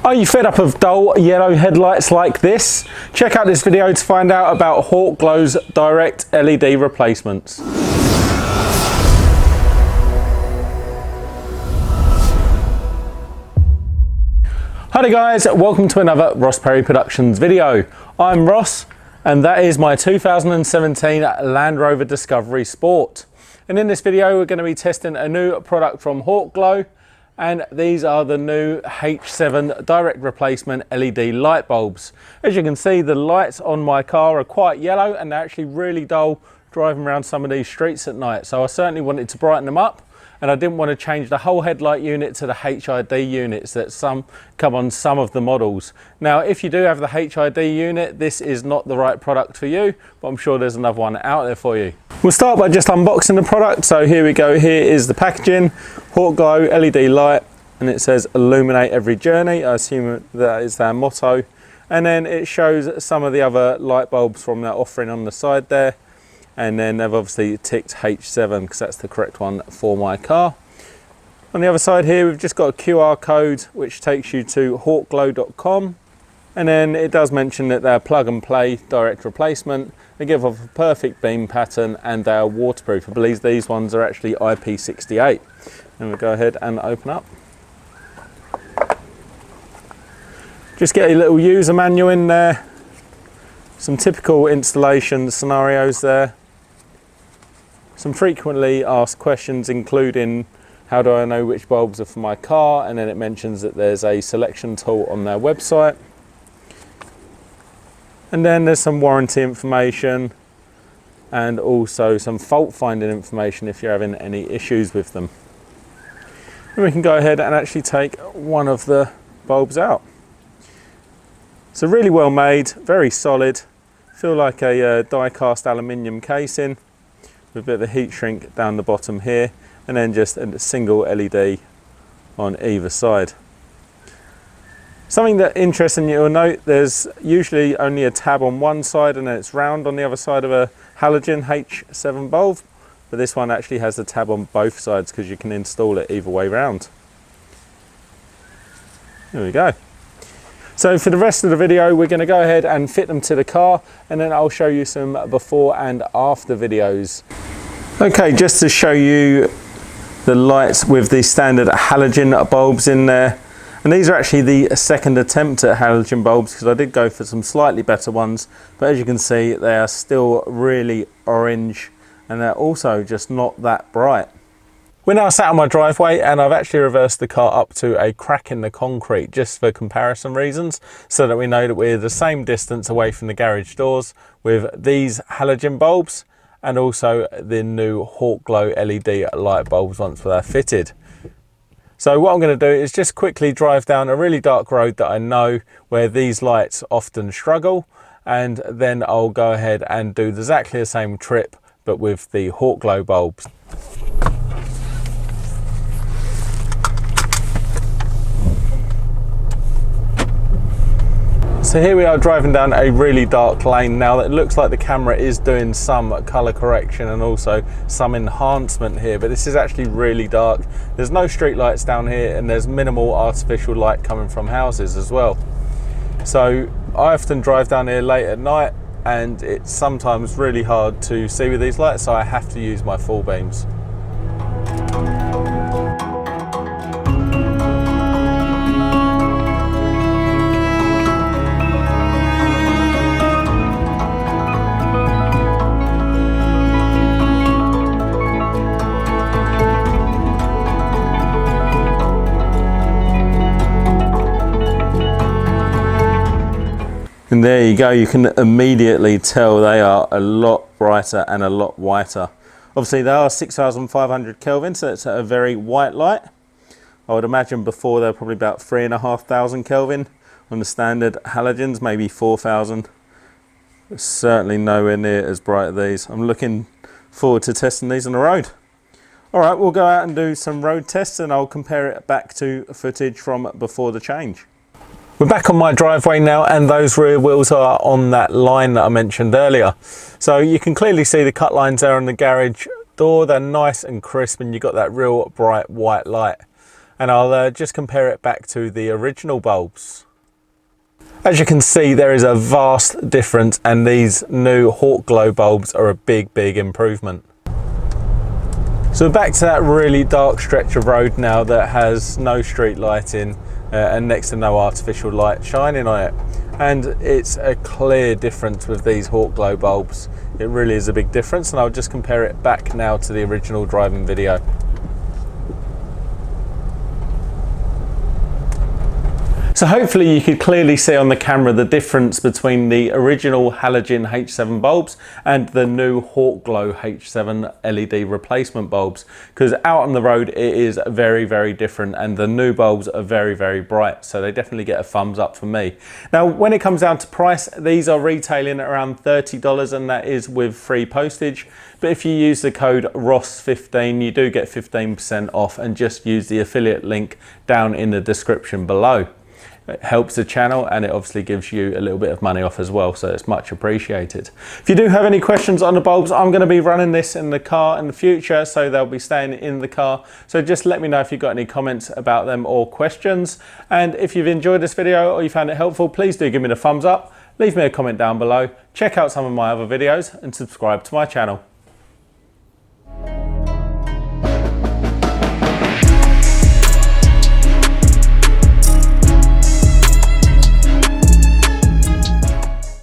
Are you fed up of dull yellow headlights like this? Check out this video to find out about Hawkglow's direct LED replacements. Hi there guys, welcome to another Ross Perry Productions video. I'm Ross and that is my 2017 Land Rover Discovery Sport. And in this video we're going to be testing a new product from Hawkglow, and these are the new H7 direct replacement LED light bulbs. As you can see, the lights on my car are quite yellow and they're actually really dull driving around some of these streets at night. So I certainly wanted to brighten them up, and I didn't want to change the whole headlight unit to the HID units that come on some of the models. Now, if you do have the HID unit, this is not the right product for you, but I'm sure there's another one out there for you. We'll start by just unboxing the product. So here we go, here is the packaging, Hawkglow LED light, and it says illuminate every journey. I assume that is their motto. And then it shows some of the other light bulbs from their offering on the side there. And then they've obviously ticked H7 because that's the correct one for my car. On the other side here, we've just got a QR code which takes you to hawkglow.com, and then it does mention that they're plug and play direct replacement. They give off a perfect beam pattern and they are waterproof. I believe these ones are actually IP68. And we'll go ahead and open up. Just get a little user manual in there. Some typical installation scenarios there. Some frequently asked questions, including how do I know which bulbs are for my car, and then it mentions that there's a selection tool on their website. And then there's some warranty information and also some fault finding information if you're having any issues with them. And we can go ahead and actually take one of the bulbs out. So really well made, very solid. Feel like a die cast aluminium casing with a bit of a heat shrink down the bottom here, and then just a single LED on either side. Something that interesting you'll note, there's usually only a tab on one side and then it's round on the other side of a Halogen H7 bulb, but this one actually has the tab on both sides because you can install it either way round. There we go. So for the rest of the video, we're going to go ahead and fit them to the car, and then I'll show you some before and after videos. Okay, just to show you the lights with the standard halogen bulbs in there. And these are actually the second attempt at halogen bulbs because I did go for some slightly better ones, but as you can see, they are still really orange and they're also just not that bright. We're now sat on my driveway and I've actually reversed the car up to a crack in the concrete just for comparison reasons, so that we know that we're the same distance away from the garage doors with these halogen bulbs and also the new Hawkglow LED light bulbs once they're fitted. So what I'm going to do is just quickly drive down a really dark road that I know where these lights often struggle, and then I'll go ahead and do exactly the same trip but with the Hawkglow bulbs. So here we are driving down a really dark lane now. That looks like the camera is doing some color correction and also some enhancement here, but this is actually really dark. There's no street lights down here and there's minimal artificial light coming from houses as well. So I often drive down here late at night and it's sometimes really hard to see with these lights, so I have to use my full beams. And there you go, you can immediately tell they are a lot brighter and a lot whiter. Obviously they are 6,500 Kelvin, so it's a very white light. I would imagine before they're probably about 3,500 Kelvin on the standard halogens, maybe 4,000. Certainly nowhere near as bright as these. I'm looking forward to testing these on the road. All right, we'll go out and do some road tests and I'll compare it back to footage from before the change. We're back on my driveway now and those rear wheels are on that line that I mentioned earlier. So you can clearly see the cut lines there on the garage door. They're nice and crisp and you've got that real bright white light. and I'll just compare it back to the original bulbs. As you can see, there is a vast difference, and these new Hawkglow bulbs are a big improvement. So back to that really dark stretch of road now that has no street lighting and next to no artificial light shining on it. And it's a clear difference with these Hawkglow bulbs. It really is a big difference, and I'll just compare it back now to the original driving video. So hopefully you could clearly see on the camera the difference between the original Halogen H7 bulbs and the new Hawkglow H7 LED replacement bulbs, because out on the road it is very different, and the new bulbs are very bright, so they definitely get a thumbs up for me. Now when it comes down to price, these are retailing at around $30, and that is with free postage. But if you use the code ROSS15, you do get 15% off, and just use the affiliate link down in the description below. It helps the channel, and it obviously gives you a little bit of money off as well, so it's much appreciated. If you do have any questions on the bulbs, I'm going to be running this in the car in the future, so they'll be staying in the car. So just let me know if you've got any comments about them or questions. And if you've enjoyed this video or you found it helpful, please do give me the thumbs up, leave me a comment down below, check out some of my other videos and subscribe to my channel.